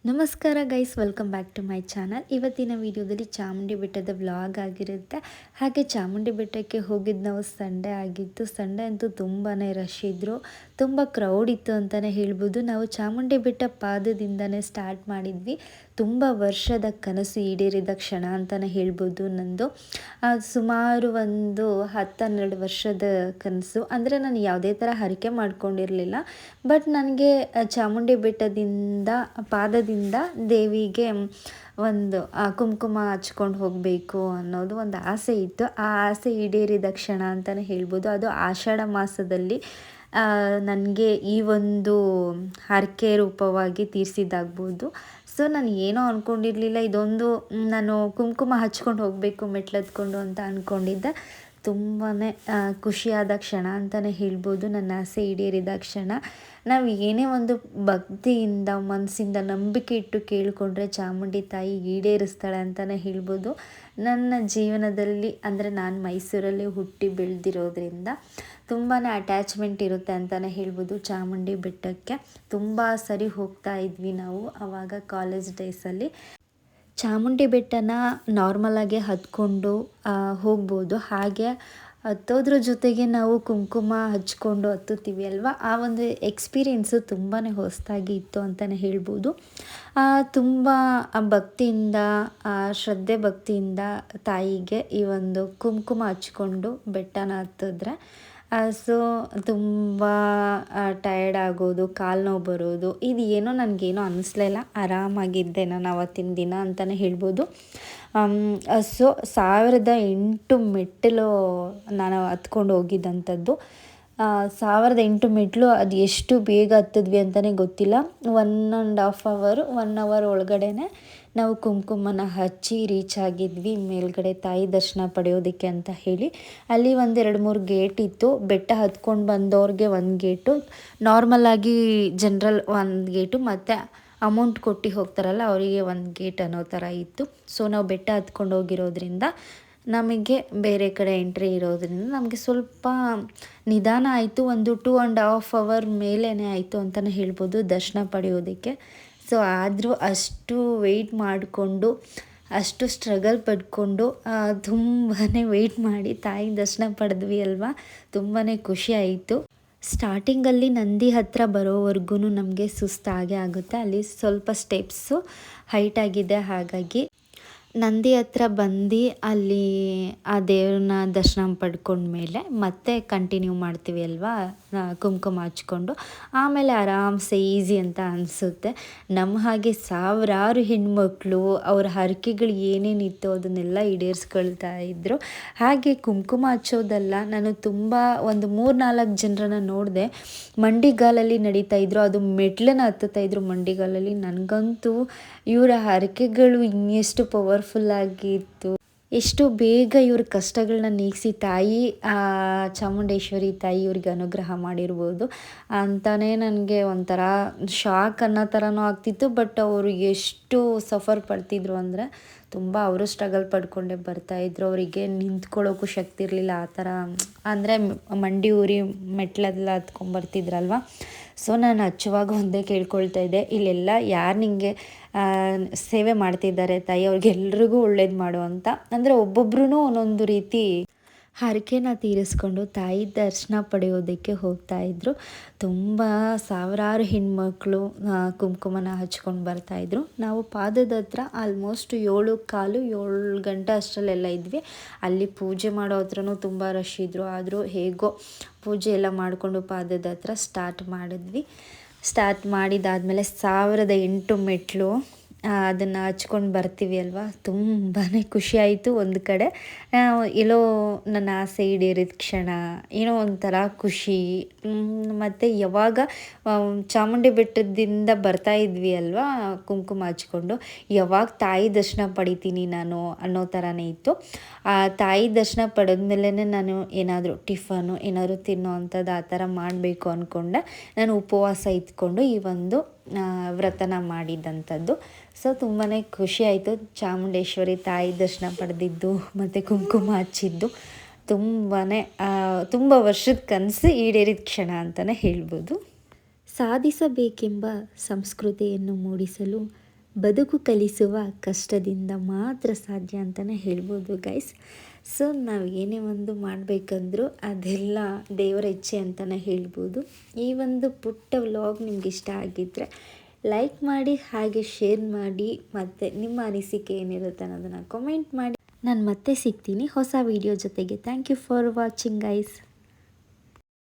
ನಮಸ್ಕಾರ guys, welcome back to my channel. ಇವತ್ತಿನ ವಿಡಿಯೋದಲ್ಲಿ ಚಾಮುಂಡಿ ಬೆಟ್ಟದ ವ್ಲಾಗ್ ಆಗಿರುತ್ತೆ. ಹಾಗೆ ಚಾಮುಂಡಿ ಬೆಟ್ಟಕ್ಕೆ ಹೋಗಿದ್ದು ನಾವು ಸಂಡೇ ಆಗಿತ್ತು. ಸಂಡೇ ಅಂತೂ ತುಂಬಾ ರಶ್ ಇದ್ದರು, ತುಂಬ ಕ್ರೌಡ್ ಇತ್ತು ಅಂತಲೇ ಹೇಳ್ಬೋದು. ನಾವು ಚಾಮುಂಡಿ ಬೆಟ್ಟ ಪಾದದಿಂದನೇ ಸ್ಟಾರ್ಟ್ ಮಾಡಿದ್ವಿ. ತುಂಬ ವರ್ಷದ ಕನಸು ಈಡೇರಿದ ಕ್ಷಣ ಅಂತಲೇ ಹೇಳ್ಬೋದು ನಂದು. ಸುಮಾರು ಒಂದು 10-12 ವರ್ಷದ ಕನಸು. ಅಂದರೆ ನಾನು ಯಾವುದೇ ಥರ ಹರಕೆ ಮಾಡ್ಕೊಂಡಿರಲಿಲ್ಲ, ಬಟ್ ನನಗೆ ಚಾಮುಂಡಿ ಬೆಟ್ಟದಿಂದ ಪಾದದಿಂದ ದೇವಿಗೆ ಒಂದು ಕುಂಕುಮ ಹಚ್ಕೊಂಡು ಹೋಗಬೇಕು ಅನ್ನೋದು ಒಂದು ಆಸೆ ಇತ್ತು. ಆ ಆಸೆ ಈಡೇರಿದ ಕ್ಷಣ ಅಂತಲೇ ಹೇಳ್ಬೋದು. ಅದು ಆಷಾಢ ಮಾಸದಲ್ಲಿ ನನಗೆ ಈ ಒಂದು ಹರಕೆ ರೂಪವಾಗಿ ತೀರಿಸಿದ್ದಾಗ್ಬೋದು. ಸೊ ನಾನು ಏನೋ ಅಂದ್ಕೊಂಡಿರಲಿಲ್ಲ, ಇದೊಂದು ನಾನು ಕುಂಕುಮ ಹಚ್ಕೊಂಡು ಹೋಗಬೇಕು ಮೆಟ್ಲತ್ಕೊಂಡು ಅಂತ ಅಂದ್ಕೊಂಡಿದ್ದೆ. ತುಂಬಾ ಖುಷಿಯಾದ ಕ್ಷಣ ಅಂತಲೇ ಹೇಳ್ಬೋದು. ನನ್ನ ಆಸೆ ಈಡೇರಿದ ಕ್ಷಣ. ನಾವು ಏನೇ ಒಂದು ಭಕ್ತಿಯಿಂದ ಮನಸ್ಸಿಂದ ನಂಬಿಕೆ ಇಟ್ಟು ಕೇಳಿಕೊಂಡ್ರೆ ಚಾಮುಂಡಿ ತಾಯಿ ಈಡೇರಿಸ್ತಾಳೆ ಅಂತಲೇ ಹೇಳ್ಬೋದು. ನನ್ನ ಜೀವನದಲ್ಲಿ ಅಂದರೆ ನಾನು ಮೈಸೂರಲ್ಲಿ ಹುಟ್ಟಿ ಬೆಳೆದಿರೋದ್ರಿಂದ ತುಂಬಾ ಅಟ್ಯಾಚ್ಮೆಂಟ್ ಇರುತ್ತೆ ಅಂತಲೇ ಹೇಳ್ಬೋದು ಚಾಮುಂಡಿ ಬೆಟ್ಟಕ್ಕೆ. ತುಂಬ ಸರಿ ಹೋಗ್ತಾ ಇದ್ವಿ ನಾವು ಆವಾಗ ಕಾಲೇಜ್ ಡೇಸಲ್ಲಿ. ಚಾಮುಂಡಿ ಬೆಟ್ಟನ ನಾರ್ಮಲಾಗೆ ಹತ್ಕೊಂಡು ಹೋಗ್ಬೋದು. ಹಾಗೆ ಹತ್ತೋದ್ರ ಜೊತೆಗೆ ನಾವು ಕುಂಕುಮ ಹಚ್ಕೊಂಡು ಹತ್ತುತ್ತೀವಿ ಅಲ್ವಾ, ಆ ಒಂದು ಎಕ್ಸ್ಪೀರಿಯೆನ್ಸು ತುಂಬಾ ಹೊಸದಾಗಿ ಇತ್ತು ಅಂತಲೇ ಹೇಳ್ಬೋದು. ತುಂಬ ಭಕ್ತಿಯಿಂದ ಶ್ರದ್ಧೆ ಭಕ್ತಿಯಿಂದ ತಾಯಿಗೆ ಈ ಒಂದು ಕುಂಕುಮ ಹಚ್ಕೊಂಡು ಬೆಟ್ಟನ ಹತ್ತಿದ್ರೆ ಸೊ ತುಂಬ ಟಯರ್ಡ್ ಆಗೋದು, ಕಾಲು ನೋವು ಬರೋದು, ಇದು ಏನೋ ನನಗೇನೋ ಅನ್ನಿಸ್ಲಿಲ್ಲ. ಆರಾಮಾಗಿದ್ದೆ ನಾನು ಆವತ್ತಿನ ದಿನ ಅಂತಲೇ ಹೇಳ್ಬೋದು. ಸೊ 1008 ಮೆಟ್ಟಿಲು ನಾನು ಹತ್ಕೊಂಡು ಹೋಗಿದ್ದಂಥದ್ದು. 1008 ಮೆಟ್ಟಿಲು ಅದು ಎಷ್ಟು ಬೇಗ ಹತ್ತಿದ್ವಿ ಅಂತಲೇ ಗೊತ್ತಿಲ್ಲ. 1.5 ಅವರ್ ಒಳಗಡೆ ನಾವು ಕುಂಕುಮನ ಹಚ್ಚಿ ರೀಚ್ ಆಗಿದ್ವಿ ಮೇಲ್ಗಡೆ ತಾಯಿ ದರ್ಶನ ಪಡೆಯೋದಕ್ಕೆ ಅಂತ ಹೇಳಿ. ಅಲ್ಲಿ 1-2-3 ಗೇಟ್ ಇತ್ತು. ಬೆಟ್ಟ ಹತ್ಕೊಂಡು ಬಂದವ್ರಿಗೆ ಒಂದು ಗೇಟು, ನಾರ್ಮಲಾಗಿ ಜನರಲ್ ಒಂದು ಗೇಟು, ಮತ್ತು ಅಮೌಂಟ್ ಕೊಟ್ಟು ಹೋಗ್ತಾರಲ್ಲ ಅವರಿಗೆ ಒಂದು ಗೇಟ್ ಅನ್ನೋ ಥರ ಇತ್ತು. ಸೊ ನಾವು ಬೆಟ್ಟ ಹತ್ಕೊಂಡು ಹೋಗಿರೋದ್ರಿಂದ ನಮಗೆ ಬೇರೆ ಕಡೆ ಎಂಟ್ರಿ ಇರೋದ್ರಿಂದ ನಮಗೆ ಸ್ವಲ್ಪ ನಿಧಾನ ಆಯಿತು. ಒಂದು 2.5 ಅವರ್ ಮೇಲೇ ಆಯಿತು ಅಂತಲೇ ಹೇಳ್ಬೋದು ದರ್ಶನ ಪಡೆಯೋದಕ್ಕೆ. ಸೊ ಆದರೂ ಅಷ್ಟು ವೆಯ್ಟ್ ಮಾಡಿಕೊಂಡು, ಅಷ್ಟು ಸ್ಟ್ರಗಲ್ ಪಡ್ಕೊಂಡು ತುಂಬಾ ವೆಯ್ಟ್ ಮಾಡಿ ತಾಯಿ ದರ್ಶನ ಪಡೆದ್ವಿ ಅಲ್ವಾ. ತುಂಬಾ ಖುಷಿ ಆಯಿತು. ಸ್ಟಾರ್ಟಿಂಗಲ್ಲಿ ನಂದಿ ಹತ್ತಿರ ಬರೋವರೆಗೂ ನಮಗೆ ಸುಸ್ತಾಗೇ ಆಗುತ್ತೆ. ಅಲ್ಲಿ ಸ್ವಲ್ಪ ಸ್ಟೆಪ್ಸು ಹೈಟ್ ಆಗಿದೆ, ಹಾಗಾಗಿ ನಂದಿ ಹತ್ರ ಬಂದು ಅಲ್ಲಿ ಆ ದೇವ್ರನ್ನ ದರ್ಶನ ಪಡ್ಕೊಂಡ್ಮೇಲೆ ಮತ್ತೆ ಕಂಟಿನ್ಯೂ ಮಾಡ್ತೀವಿ ಅಲ್ವಾ ಕುಂಕುಮ ಹಚ್ಕೊಂಡು. ಆಮೇಲೆ ಆರಾಮ್ಸೆ ಈಸಿ ಅಂತ ಅನಿಸುತ್ತೆ. ನಮ್ಮ ಹಾಗೆ ಸಾವಿರಾರು ಹೆಣ್ಮಕ್ಳು ಅವ್ರ ಹರಕೆಗಳು ಏನೇನಿತ್ತು ಅದನ್ನೆಲ್ಲ ಈಡೇರಿಸ್ಕೊಳ್ತಾ ಇದ್ದರು. ಹಾಗೆ ಕುಂಕುಮ ಹಚ್ಚೋದಲ್ಲ, ನಾನು ತುಂಬ ಒಂದು 3-4 ಜನರನ್ನ ನೋಡಿದೆ, ಮಂಡಿಗಾಲಲ್ಲಿ ನಡೀತಾ ಇದ್ರು, ಅದು ಮೆಟ್ಲನ್ನ ಹತ್ತುತ್ತಾ ಮಂಡಿಗಾಲಲ್ಲಿ. ನನಗಂತೂ ಇವರ ಹರಕೆಗಳು ಇನ್ನೆಷ್ಟು ಪವರ್ಫುಲ್ಲಾಗಿತ್ತು, ಎಷ್ಟು ಬೇಗ ಇವ್ರ ಕಷ್ಟಗಳನ್ನ ನೀಗಿಸಿ ತಾಯಿ ಚಾಮುಂಡೇಶ್ವರಿ ತಾಯಿ ಇವ್ರಿಗೆ ಅನುಗ್ರಹ ಮಾಡಿರ್ಬೋದು ಅಂತಲೇ ನನಗೆ ಒಂಥರ ಶಾಕ್ ಅನ್ನೋ ಥರನೂ ಆಗ್ತಿತ್ತು. ಬಟ್ ಅವರು ಎಷ್ಟು ಸಫರ್ ಪಡ್ತಿದ್ರು ಅಂದರೆ ತುಂಬ ಅವರು ಸ್ಟ್ರಗಲ್ ಪಡ್ಕೊಂಡೇ ಬರ್ತಾಯಿದ್ರು. ಅವರಿಗೆ ನಿಂತ್ಕೊಳ್ಳೋಕ್ಕೂ ಶಕ್ತಿ ಇರಲಿಲ್ಲ. ಆ ಥರ ಅಂದರೆ ಮಂಡಿ ಊರಿ ಮೆಟ್ಲೆಲ್ಲ ಹತ್ಕೊಂಡ್ಬರ್ತಿದ್ರಲ್ವ. ಸೊ ನಾನು ಹಚ್ಚುವಾಗ ಒಂದೇ ಕೇಳ್ಕೊಳ್ತಾ ಇದ್ದೆ, ಇಲ್ಲೆಲ್ಲ ಯಾರು ನಿಂಗೆ ಸೇವೆ ಮಾಡ್ತಿದ್ದಾರೆ ತಾಯಿ, ಅವ್ರಿಗೆಲ್ರಿಗೂ ಒಳ್ಳೇದು ಮಾಡು ಅಂತ. ಅಂದರೆ ಒಬ್ಬೊಬ್ರು ಒಂದೊಂದು ರೀತಿ ಹರಕೆನ ತೀರಿಸ್ಕೊಂಡು ತಾಯಿ ದರ್ಶನ ಪಡೆಯೋದಕ್ಕೆ ಹೋಗ್ತಾಯಿದ್ರು. ತುಂಬ ಸಾವಿರಾರು ಹೆಣ್ಮಕ್ಳು ಕುಂಕುಮನ ಹಚ್ಕೊಂಡು ಬರ್ತಾಯಿದ್ರು. ನಾವು ಪಾದದ ಹತ್ರ ಆಲ್ಮೋಸ್ಟ್ 7:15-7 ಗಂಟೆ ಅಷ್ಟರಲ್ಲೆಲ್ಲ ಇದ್ವಿ. ಅಲ್ಲಿ ಪೂಜೆ ಮಾಡೋ ಹತ್ರನೂ ತುಂಬ ರಶ್ ಇದ್ದರು. ಆದರೂ ಹೇಗೋ ಪೂಜೆ ಎಲ್ಲ ಮಾಡಿಕೊಂಡು ಪಾದದ ಹತ್ರ ಸ್ಟಾರ್ಟ್ ಮಾಡಿದ್ವಿ. ಸ್ಟಾರ್ಟ್ ಮಾಡಿದಾದಮೇಲೆ 1008 ಮೆಟ್ಲು ಅದನ್ನು ಹಚ್ಕೊಂಡು ಬರ್ತೀವಿ ಅಲ್ವಾ, ತುಂಬಾ ಖುಷಿಯಾಯಿತು. ಒಂದು ಕಡೆ ಎಲ್ಲೋ ನನ್ನ ಆಸೆ ಈಡೇರಿದ ಕ್ಷಣ, ಏನೋ ಒಂಥರ ಖುಷಿ. ಮತ್ತು ಯಾವಾಗ ಚಾಮುಂಡಿ ಬೆಟ್ಟದಿಂದ ಬರ್ತಾಯಿದ್ವಿ ಅಲ್ವಾ ಕುಂಕುಮ ಹಚ್ಕೊಂಡು, ಯಾವಾಗ ತಾಯಿ ದರ್ಶನ ಪಡಿತೀನಿ ನಾನು ಅನ್ನೋ ಥರನೇ ಇತ್ತು. ಆ ತಾಯಿ ದರ್ಶನ ಪಡೆದ್ಮೇಲೆ ನಾನು ಏನಾದರೂ ಟಿಫನು ಏನಾದರೂ ತಿನ್ನೋ ಅಂಥದ್ದು ಆ ಥರ ಮಾಡಬೇಕು ಅಂದ್ಕೊಂಡೆ. ನಾನು ಉಪವಾಸ ಇದ್ಕೊಂಡು ಈ ಒಂದು ವ್ರತನ ಮಾಡಿದ್ದಂಥದ್ದು. ಸೊ ತುಂಬಾ ಖುಷಿ ಆಯಿತು. ಚಾಮುಂಡೇಶ್ವರಿ ತಾಯಿ ದರ್ಶನ ಪಡೆದಿದ್ದು ಮತ್ತು ಕುಂಕುಮ ಹಚ್ಚಿದ್ದು ತುಂಬ ವರ್ಷದ ಕನಸು ಈಡೇರಿದ ಕ್ಷಣ ಅಂತಲೇ ಹೇಳ್ಬೋದು. ಸಾಧಿಸಬೇಕೆಂಬ ಸಂಸ್ಕೃತಿಯನ್ನು ಮೂಡಿಸಲು ಬದುಕು ಕಲಿಸುವ ಕಷ್ಟದಿಂದ ಮಾತ್ರ ಸಾಧ್ಯ ಅಂತಲೇ ಹೇಳ್ಬೋದು ಗೈಸ್. ಸೊ ನಾವು ಏನೇ ಒಂದು ಮಾಡಬೇಕಂದ್ರೂ ಅದೆಲ್ಲ ದೇವರ ಇಚ್ಛೆ ಅಂತಲೇ ಹೇಳ್ಬೋದು. ಈ ಒಂದು ಪುಟ್ಟ ವ್ಲಾಗ್ ನಿಮ್ಗೆ ಇಷ್ಟ ಆಗಿದ್ದರೆ ಲೈಕ್ ಮಾಡಿ, ಹಾಗೆ ಶೇರ್ ಮಾಡಿ, ಮತ್ತು ನಿಮ್ಮ ಅನಿಸಿಕೆ ಏನಿರುತ್ತೆ ಅನ್ನೋದನ್ನು ಕಮೆಂಟ್ ಮಾಡಿ. ನಾನು ಮತ್ತೆ ಸಿಗ್ತೀನಿ ಹೊಸ ವಿಡಿಯೋ ಜೊತೆಗೆ. Thank you for watching guys.